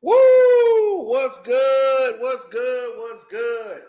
Woo! What's good? What's good? What's good?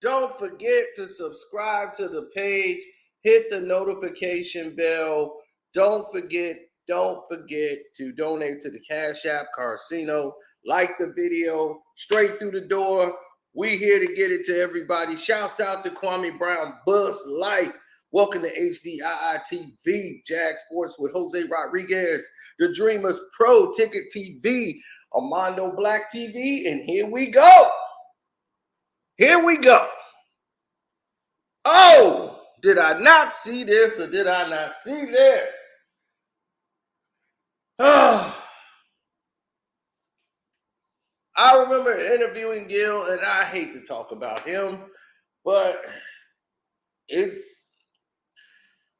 Don't forget to subscribe to the page, hit the notification bell. Don't forget to donate to the Cash App Carcino. Like the video, straight through the door. We here to get it to everybody. Shouts out to Kwame Brown, Buzz Life. Welcome to HDII TV, Jag Sports with Jose Rodriguez, The Dreamers Pro, Ticket TV, Armando Black TV, and here we go. Here we go. Oh, did I not see this or did I not see this? Oh, I remember interviewing Gil, and I hate to talk about him, but it's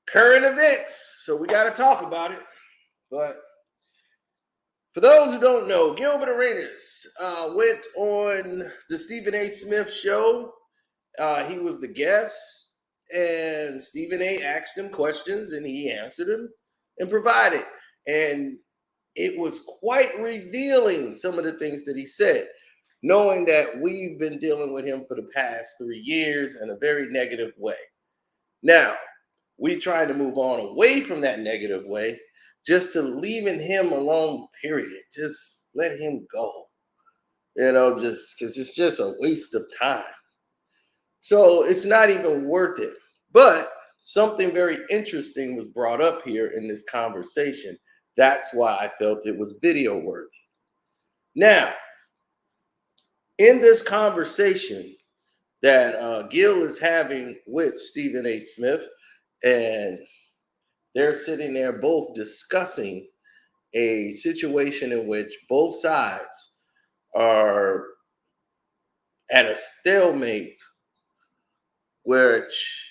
current events, so we got to talk about it. But for those who don't know, Gilbert Arenas went on the Stephen A. Smith show. He was the guest, and Stephen A. asked him questions, and he answered them and provided. And it was quite revealing, some of the things that he said, knowing that we've been dealing with him for the past 3 years in a very negative way. Now, we trying to move on away from that negative way, just to leaving him alone, period. Just let him go. Just because it's just a waste of time. So it's not even worth it. But something very interesting was brought up here in this conversation. That's why I felt it was video worthy. Now, in this conversation that Gil is having with Stephen A. Smith, and they're sitting there both discussing a situation in which both sides are at a stalemate, which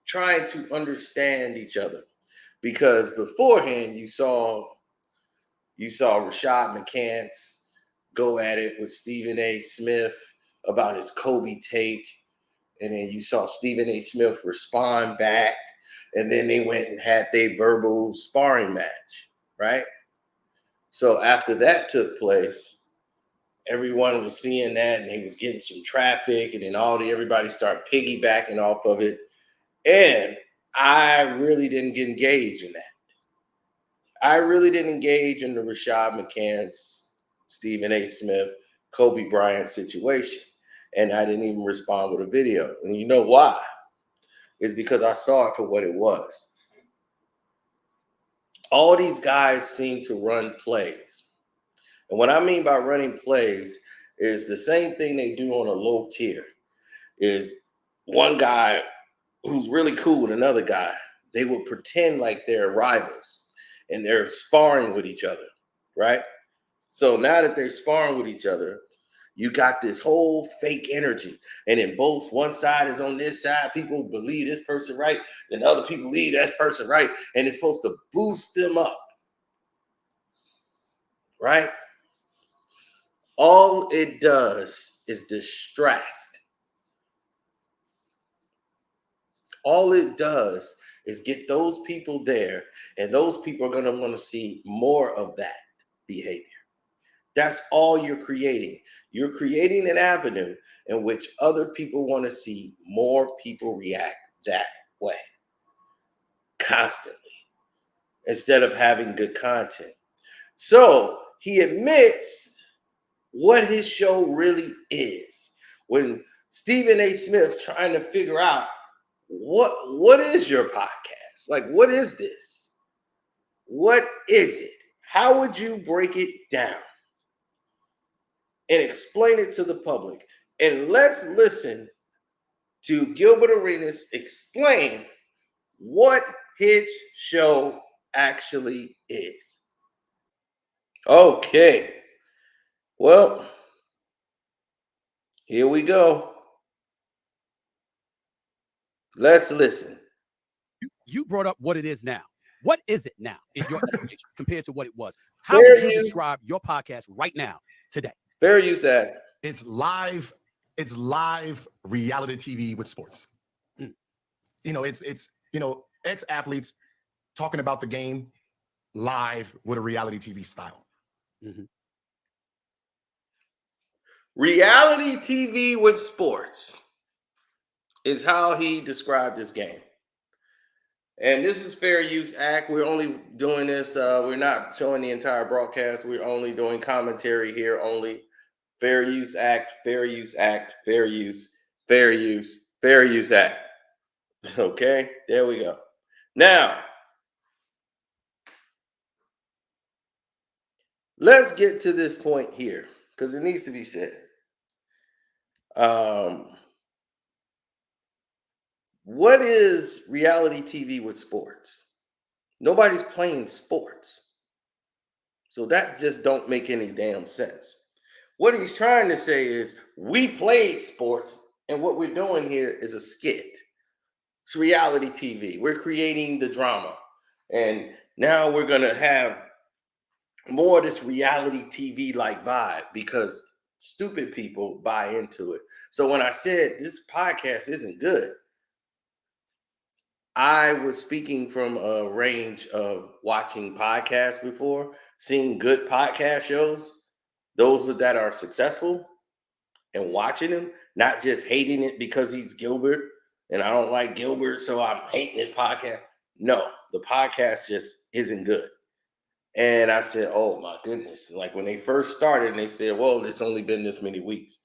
trying to understand each other. Because beforehand you saw Rashad McCants go at it with Stephen A. Smith about his Kobe take, and then you saw Stephen A. Smith respond back, and then they went and had their verbal sparring match, right? So after that took place, everyone was seeing that, and he was getting some traffic, and then everybody started piggybacking off of it, and I really didn't get engaged in that. I really didn't engage in the Rashad McCants, Stephen A. Smith, Kobe Bryant situation, and I didn't even respond with a video. And you know why? It's because I saw it for what it was. All these guys seem to run plays. And what I mean by running plays is the same thing they do on a low tier. Is one guy who's really cool with another guy, they will pretend like they're rivals and they're sparring with each other, right? So now that they're sparring with each other, you got this whole fake energy. And then one side is on this side, people believe this person right, and other people believe that person right, and it's supposed to boost them up, right? All it does is distract. All it does is get those people there, and those people are going to want to see more of that behavior. That's all you're creating. You're creating an avenue in which other people want to see more people react that way constantly instead of having good content. So he admits what his show really is. When Stephen A. Smith trying to figure out what is your podcast? Like, what is this? What is it? How would you break it down and explain it to the public? And let's listen to Gilbert Arenas explain what his show actually is. Okay. Well, here we go. Let's listen. You brought up what it is now. What is it now in your estimation compared to what it was? How Fair would you use. describe your podcast right now, today? Fair use, Zach. It's live reality TV with sports. It's ex-athletes talking about the game live with a reality TV style. Mhm. Reality TV with sports is how he described this game. And this is Fair Use Act. We're only doing this, we're not showing the entire broadcast. We're only doing commentary here only. Fair Use Act, Fair Use Act, Fair Use, Fair Use, Fair Use Act. Okay, there we go. Now, let's get to this point here because it needs to be said. What is reality TV with sports? Nobody's playing sports. So that just don't make any damn sense. What he's trying to say is we play sports and what we're doing here is a skit. It's reality TV. We're creating the drama. And now we're going to have more of this reality TV like vibe because stupid people buy into it. So when I said this podcast isn't good, I was speaking from a range of watching podcasts before, seeing good podcast shows, those that are successful, and watching them, not just hating it because he's Gilbert and I don't like Gilbert, so I'm hating his podcast. No, the podcast just isn't good. And I said, oh my goodness. Like when they first started and they said, well, it's only been this many weeks.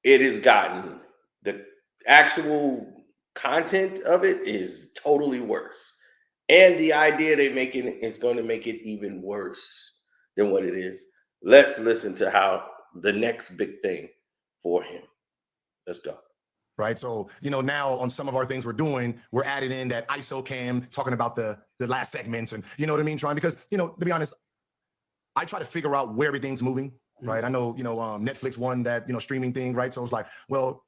It has gotten, the actual content of it is totally worse. And the idea they're making is going to make it even worse than what it is. Let's listen to how the next big thing for him. Let's go. Right. So, now on some of our things we're doing, we're adding in that ISO cam, talking about the last segments and you know what I mean, Trying because, to be honest, I try to figure out where everything's moving. Right. I know, Netflix won that, streaming thing. Right. So it's like, well,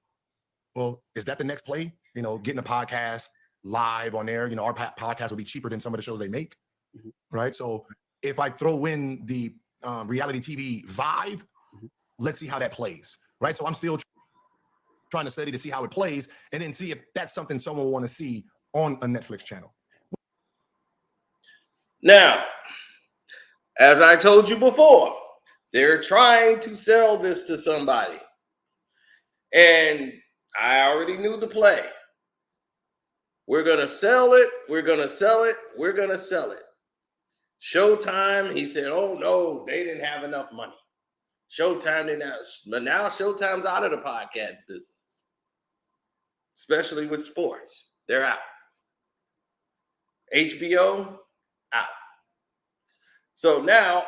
is that the next play? Getting a podcast live on there, our podcast will be cheaper than some of the shows they make. Right. So if I throw in the reality TV vibe, let's see how that plays. Right. So I'm still trying to study to see how it plays and then see if that's something someone will want to see on a Netflix channel. Now, as I told you before, they're trying to sell this to somebody. And I already knew the play. We're going to sell it. We're going to sell it. We're going to sell it. Showtime, he said, oh, no, they didn't have enough money. Showtime didn't have, but now Showtime's out of the podcast business, especially with sports. They're out. HBO, out. So now,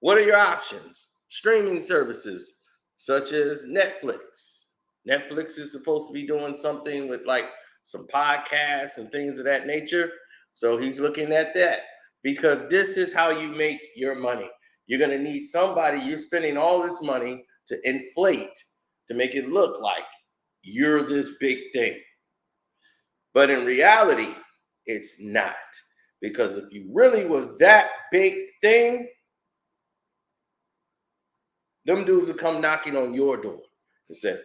what are your options? Streaming services such as Netflix. Netflix is supposed to be doing something with like some podcasts and things of that nature. So he's looking at that because this is how you make your money. You're going to need somebody, you're spending all this money to inflate, to make it look like you're this big thing. But in reality, it's not. Because if you really was that big thing, them dudes will come knocking on your door and say,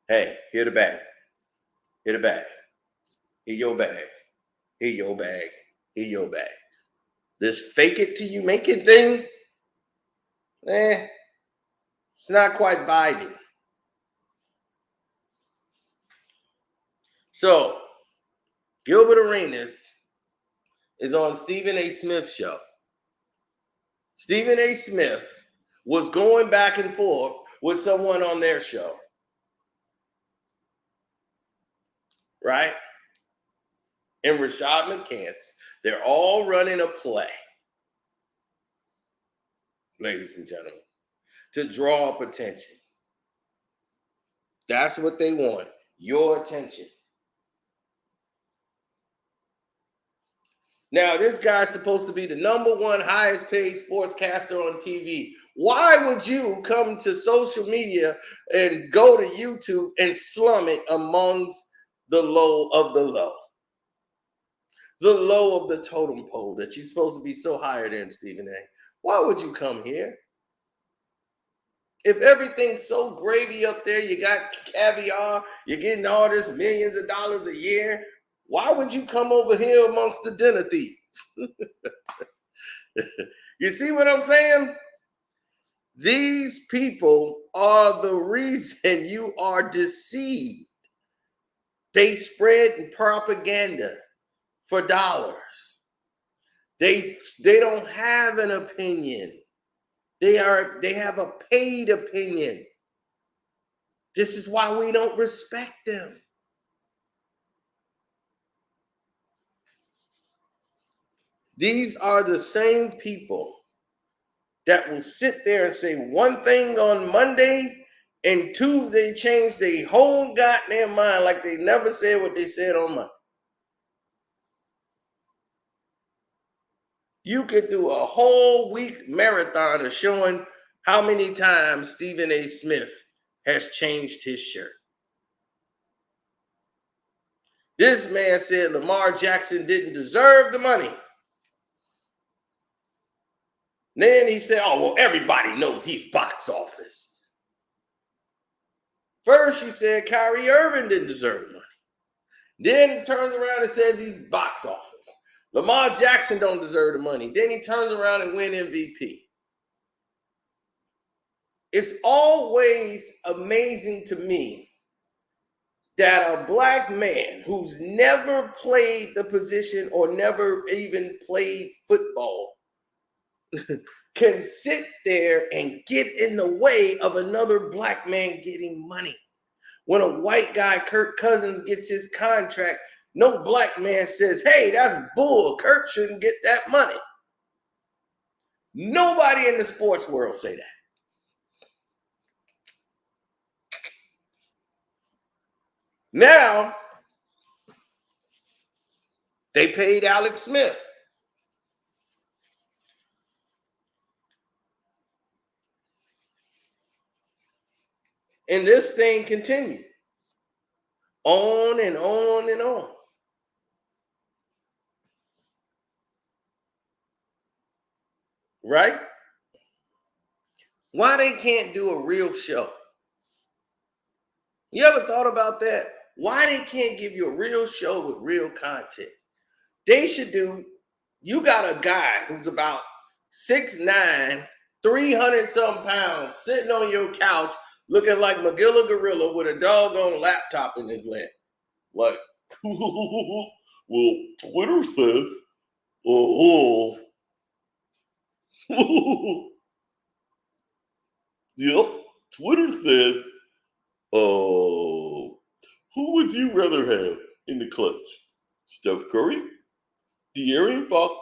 hey, here the bag. Here the bag. Here your bag. Here your bag. Here your bag. This fake it till you make it thing, it's not quite vibing. So, Gilbert Arenas is on Stephen A. Smith's show. Stephen A. Smith was going back and forth with someone on their show. Right? And Rashad McCants, they're all running a play, ladies and gentlemen, to draw up attention. That's what they want, your attention. Now, this guy's supposed to be the #1 highest paid sportscaster on TV. Why would you come to social media and go to YouTube and slum it amongst the low of the low? The low of the totem pole that you're supposed to be so higher than, Stephen A. Why would you come here? If everything's so gravy up there, you got caviar, you're getting all this millions of dollars a year, why would you come over here amongst the dinner thieves? You see what I'm saying? These people are the reason you are deceived. They spread propaganda for dollars. They don't have an opinion. They have a paid opinion. This is why we don't respect them. These are the same people that will sit there and say one thing on Monday and Tuesday change their whole goddamn mind like they never said what they said on Monday. You could do a whole week marathon of showing how many times Stephen A. Smith has changed his shirt. This man said Lamar Jackson didn't deserve the money. Then he said, oh, well, everybody knows he's box office. First, you said Kyrie Irving didn't deserve the money. Then he turns around and says he's box office. Lamar Jackson don't deserve the money. Then he turns around and win MVP. It's always amazing to me that a black man who's never played the position or never even played football can sit there and get in the way of another black man getting money. When a white guy, Kirk Cousins, gets his contract, no black man says, hey, that's bull. Kirk shouldn't get that money. Nobody in the sports world say that. Now, they paid Alex Smith. And this thing continued on and on and on. Right? Why they can't do a real show? You ever thought about that? Why they can't give you a real show with real content? They should do, you got a guy who's about 6'9", 300-something pounds, sitting on your couch looking like Magilla Gorilla with a doggone laptop in his lap. Like, well, Twitter says, yep, Twitter says, who would you rather have in the clutch? Steph Curry, De'Aaron Fox,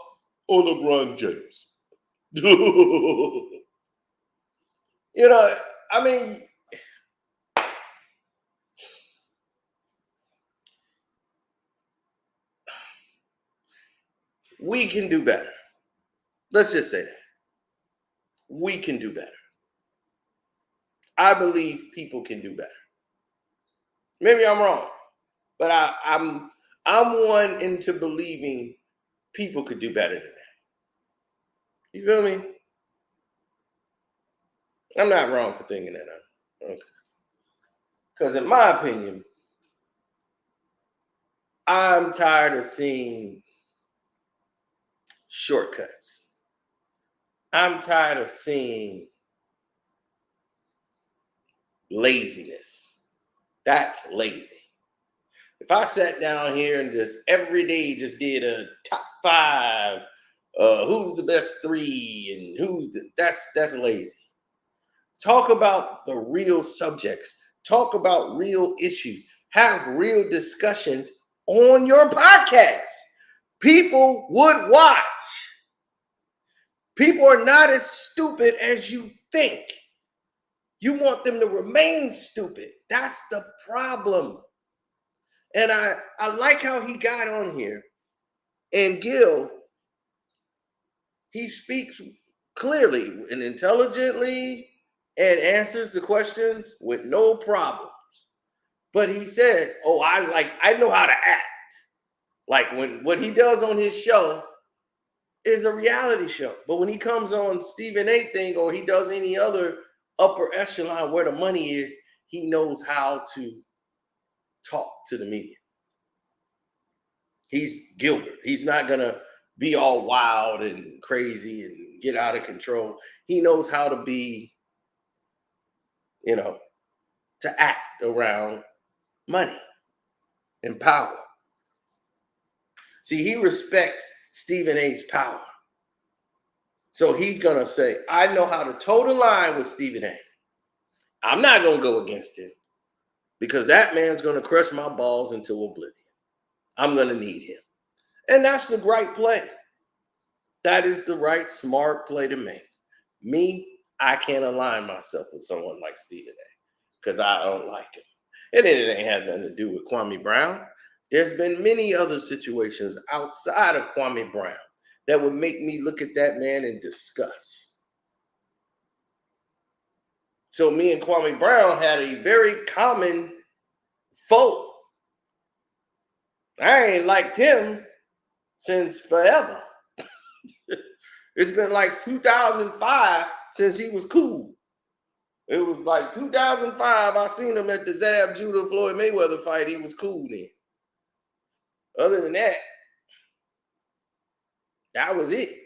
or LeBron James? You know, I mean, we can do better. Let's just say that. We can do better. I believe people can do better. Maybe I'm wrong, but I'm one into believing people could do better than that. You feel me? I'm not wrong for thinking that. Okay. Because in my opinion, I'm tired of seeing shortcuts. I'm tired of seeing laziness. That's lazy. If I sat down here and just every day just did a top 5, who's the best 3 and that's lazy. Talk about the real subjects. Talk about real issues. Have real discussions on your podcast. People would watch. People are not as stupid as you think. You want them to remain stupid. That's the problem. And I like how he got on here. And Gil, he speaks clearly and intelligently and answers the questions with no problems. But he says, oh, I know how to act. Like when what he does on his show is a reality show. But when he comes on Stephen A. thing or he does any other upper echelon where the money is, he knows how to talk to the media. He's Gilbert. He's not going to be all wild and crazy and get out of control. He knows how to be, to act around money and power. See, he respects Stephen A's power. So he's going to say, I know how to toe the line with Stephen A. I'm not going to go against him because that man's going to crush my balls into oblivion. I'm going to need him. And that's the right play. That is the right, smart play to make. Me, I can't align myself with someone like Stephen A because I don't like him. And it ain't had nothing to do with Kwame Brown. There's been many other situations outside of Kwame Brown that would make me look at that man in disgust. So me and Kwame Brown had a very common foe. I ain't liked him since forever. It's been like 2005 since he was cool. It was like 2005. I seen him at the Zab Judah Floyd Mayweather fight. He was cool then. Other than that, that was it.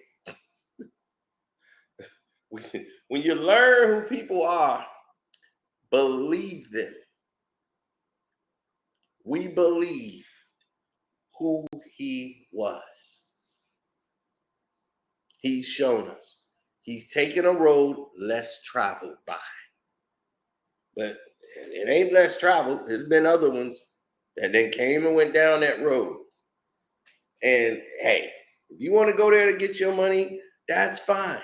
When you learn who people are, believe them. We believe who he was. He's shown us. He's taken a road less traveled by. But it ain't less traveled. There's been other ones that then came and went down that road. And hey, if you want to go there to get your money, that's fine.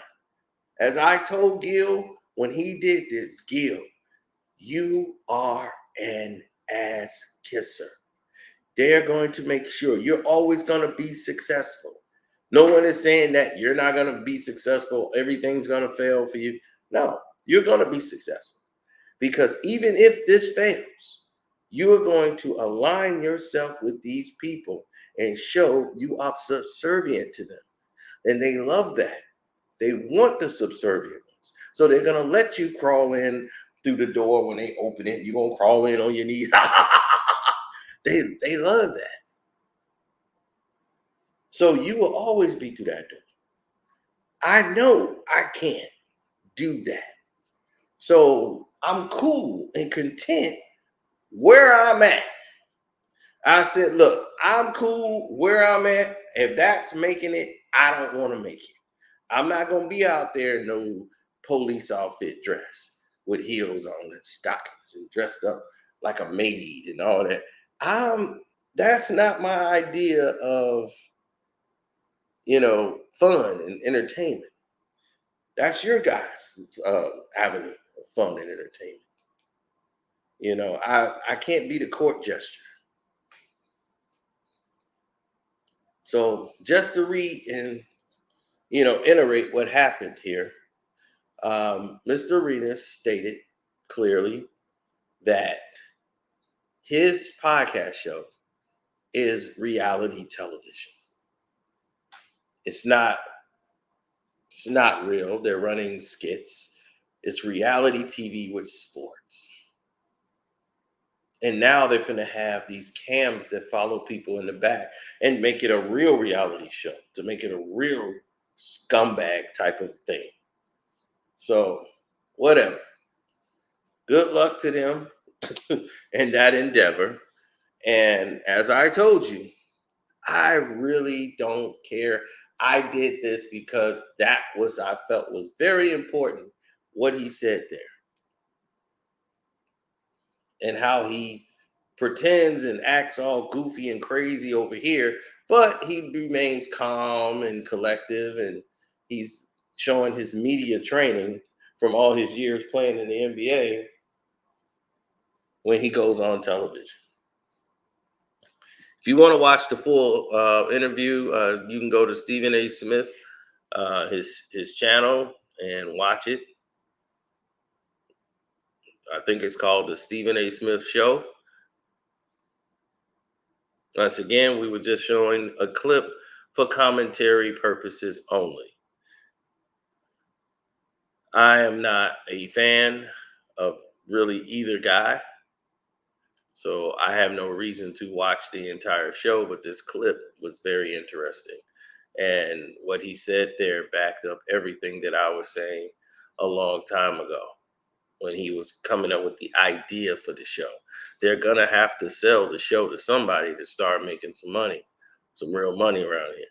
As I told Gil when he did this, Gil, you are an ass kisser. They're going to make sure you're always going to be successful. No one is saying that you're not going to be successful. Everything's going to fail for you. No, you're going to be successful. Because even if this fails, you are going to align yourself with these people and show you are subservient to them. And they love that. They want the subservient ones. So they're going to let you crawl in through the door when they open it. You're going to crawl in on your knees. They love that. So you will always be through that door. I know I can't do that. So I'm cool and content where I'm at. I said, look, I'm cool where I'm at. If that's making it, I don't want to make it. I'm not going to be out there in no police outfit dress with heels on and stockings and dressed up like a maid and all that. That's not my idea of, fun and entertainment. That's your guys' avenue of fun and entertainment. I can't be the court jester. So just to read and, iterate what happened here, Mr. Arenas stated clearly that his podcast show is reality television. It's not real. They're running skits. It's reality TV with sports. And now they're going to have these cams that follow people in the back and make it a real reality show, to make it a real scumbag type of thing. So, whatever. Good luck to them in that endeavor. And as I told you, I really don't care. I did this because I felt was very important what he said there. And how he pretends and acts all goofy and crazy over here, but he remains calm and collective, and he's showing his media training from all his years playing in the NBA when he goes on television. If you want to watch the full interview, you can go to Stephen A. Smith, his channel, and watch it. I think it's called the Stephen A. Smith Show. Once again, we were just showing a clip for commentary purposes only. I am not a fan of really either guy, so I have no reason to watch the entire show, but this clip was very interesting. And what he said there backed up everything that I was saying a long time ago when he was coming up with the idea for the show. They're going to have to sell the show to somebody to start making some money, some real money around here.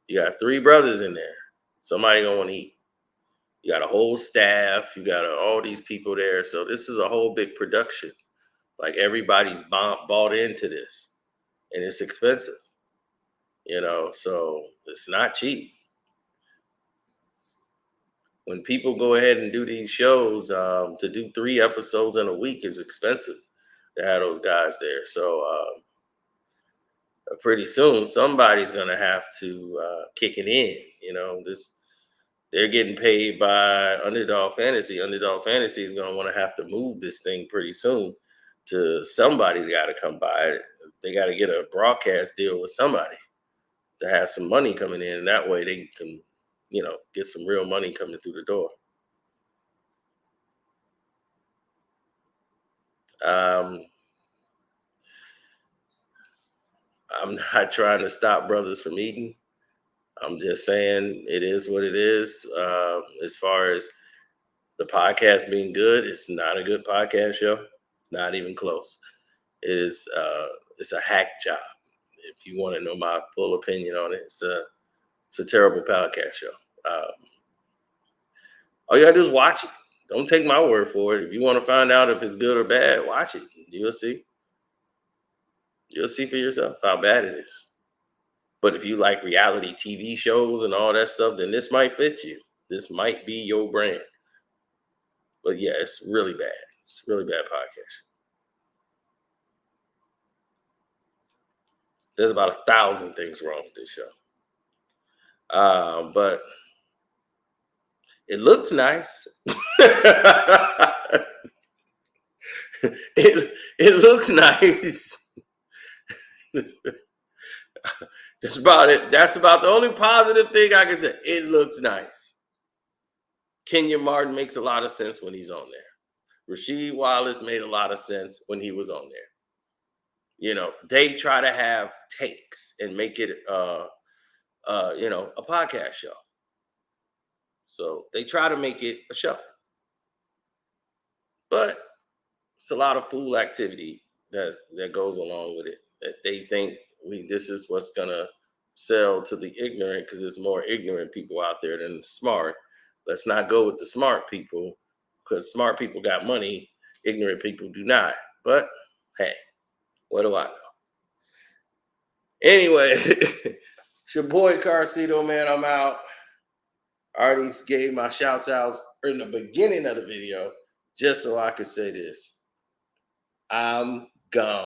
You got 3 brothers in there. Somebody going to want to eat. You got a whole staff. You got all these people there. So this is a whole big production. Like everybody's bought into this, and it's expensive, so it's not cheap. When people go ahead and do these shows, to do 3 episodes in a week is expensive to have those guys there. So pretty soon somebody's going to have to kick it in. They're getting paid by Underdog Fantasy. Underdog Fantasy is going to want to have to move this thing pretty soon to somebody that got to come by it. They got to get a broadcast deal with somebody to have some money coming in. And that way they can, get some real money coming through the door. I'm not trying to stop brothers from eating. I'm just saying it is what it is. As far as the podcast being good, it's not a good podcast show. Not even close. It is. It's a hack job. If you want to know my full opinion on it, it's a terrible podcast show. All you gotta do is watch it. Don't take my word for it. If you want to find out if it's good or bad, watch it. You'll see. You'll see for yourself how bad it is. But if you like reality TV shows and all that stuff, then this might fit you. This might be your brand. But yeah, it's really bad. It's a really bad podcast. There's about 1,000 things wrong with this show. But it looks nice. It looks nice. That's about it. That's about the only positive thing I can say. It looks nice. Kenyon Martin makes a lot of sense when he's on there. Rasheed Wallace made a lot of sense when he was on there. They try to have takes and make it a podcast show. So they try to make it a show. But it's a lot of fool activity that goes along with it. That they think this is what's gonna sell to the ignorant because there's more ignorant people out there than smart. Let's not go with the smart people because smart people got money, ignorant people do not. But hey, what do I know? Anyway, it's your boy Carcito, man. I'm out. I already gave my shouts outs in the beginning of the video just so I could say this. I'm gone.